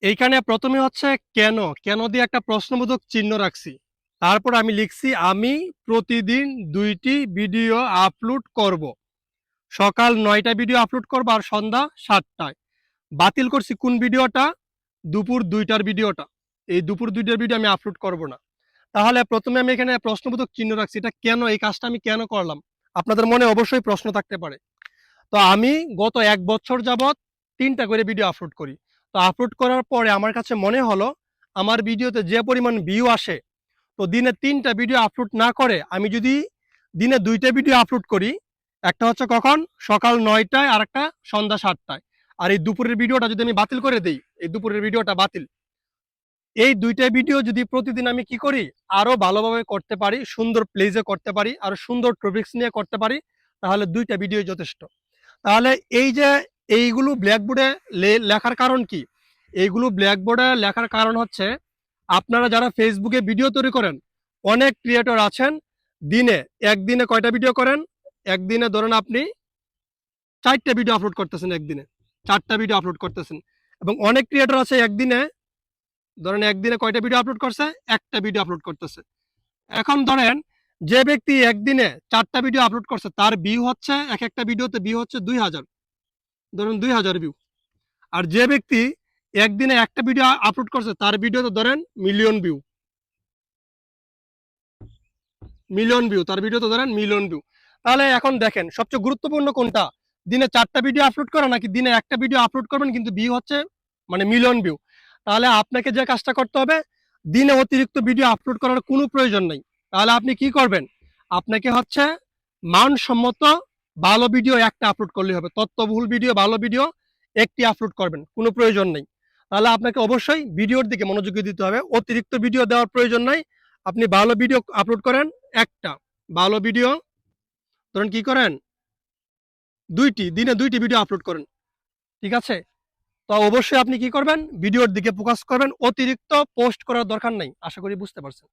এইখানে প্রথমে হচ্ছে কেন, কেন দিয়ে একটা প্রশ্নবোধক চিহ্ন রাখছি। তারপর আমি লিখছি আমি প্রতিদিন ২টি ভিডিও আপলোড করব। সকাল ৯টা ভিডিও আপলোড করব আর সন্ধ্যা ৭টায়। বাতিল করছি কোন ভিডিওটা? দুপুর ২টার ভিডিওটা। এই দুপুর ২টার ভিডিও আমি আপলোড করব না। তাহলে প্রথমে আমি এখানে প্রশ্নবোধক চিহ্ন রাখছি। এটা কেন, এই কাজটা আমি কেন করলাম? আপনাদের মনে অবশ্যই প্রশ্ন থাকতে পারে। তো আমি গত ১ বছর যাবৎ ৩টা করে ভিডিও আপলোড করি। তো আপলোড করার পরে আমার কাছে মনে হলো আমার ভিডিওতে যে পরিমাণ ভিউ আসে, তো দিনে ৩টা ভিডিও আপলোড না করে আমি যদি দিনে ২টা ভিডিও আপলোড করি, একটা হচ্ছে কখন? সকাল ৯টায় আর একটা সন্ধ্যা ৭টায়। আর এই দুপুরের ভিডিওটা যদি আমি বাতিল করে দেই, এই দুপুরের ভিডিওটা বাতিল। এই ২টা ভিডিও যদি প্রতিদিন আমি কি করি? আরো ভালোভাবে করতে পারি, সুন্দর প্লেজে করতে পারি, আরো সুন্দর টপিকস নিয়ে করতে পারি, তাহলে ২টা ভিডিওই যথেষ্ট। তাহলে এই যে এইগুলো ব্ল্যাকবোর্ডে লেখার কারণ কি? এইগুলো ব্ল্যাকবোর্ডে লেখার কারণ হচ্ছে আপনারা যারা ফেসবুকে ভিডিও তৈরি করেন, অনেক ক্রিয়েটর আছেন দিনে একদিনে কয়টা ভিডিও করেন? একদিনে ধরেন আপনি ৪টা ভিডিও আপলোড করতেছেন একদিনে। ৪টা ভিডিও আপলোড করতেছেন। এবং অনেক ক্রিয়েটর আছে একদিনে ধরেন একদিনে কয়টা ভিডিও আপলোড করছে? একটা ভিডিও আপলোড করতেছে। এখন ধরেন যে ব্যক্তি একদিনে ৪টা ভিডিও আপলোড করছে তার ভিউ হচ্ছে একেকটা ভিডিওতে ভিউ হচ্ছে ২,০০০। ধরুন ২,০০০ ভিউ। আর যে ব্যক্তি একদিনে একটা ভিডিও আপলোড করছে তার ভিডিওতে ধরেন মিলিয়ন ভিউ, মিলিয়ন ভিউ, তার ভিডিওতে ধরেন মিলিয়ন ভিউ। তাহলে এখন দেখেন সবচেয়ে গুরুত্বপূর্ণ কোনটা? দিনে ৪টা ভিডিও আপলোড করা নাকি দিনে একটা ভিডিও আপলোড করবেন কিন্তু ভিউ হচ্ছে মানে মিলিয়ন ভিউ? তাহলে আপনাকে যে কাজটা করতে হবে, দিনে অতিরিক্ত ভিডিও আপলোড করার কোনো প্রয়োজন নেই। তাহলে আপনি কি করবেন? আপনাকে হচ্ছে মানসম্মত ভালো ভিডিও একটা আপলোড করলেই হবে। তথ্যবহুল ভিডিও, ভালো ভিডিও একটি আপলোড করবেন, কোনো প্রয়োজন নেই। তাহলে আপনাকে অবশ্যই ভিডিওর দিকে মনোযোগী দিতে হবে। অতিরিক্ত ভিডিও দেওয়ার প্রয়োজন নাই। আপনি ভালো ভিডিও আপলোড করেন একটা, ভালো ভিডিও ধরেন কি করেন? ২টি, দিনে ২টি ভিডিও আপলোড করেন। ঠিক আছে? তো অবশ্যই আপনি কি করবেন? ভিডিওর দিকে ফোকাস করবেন। অতিরিক্ত পোস্ট করার দরকার নাই। আশা করি বুঝতে পারছেন।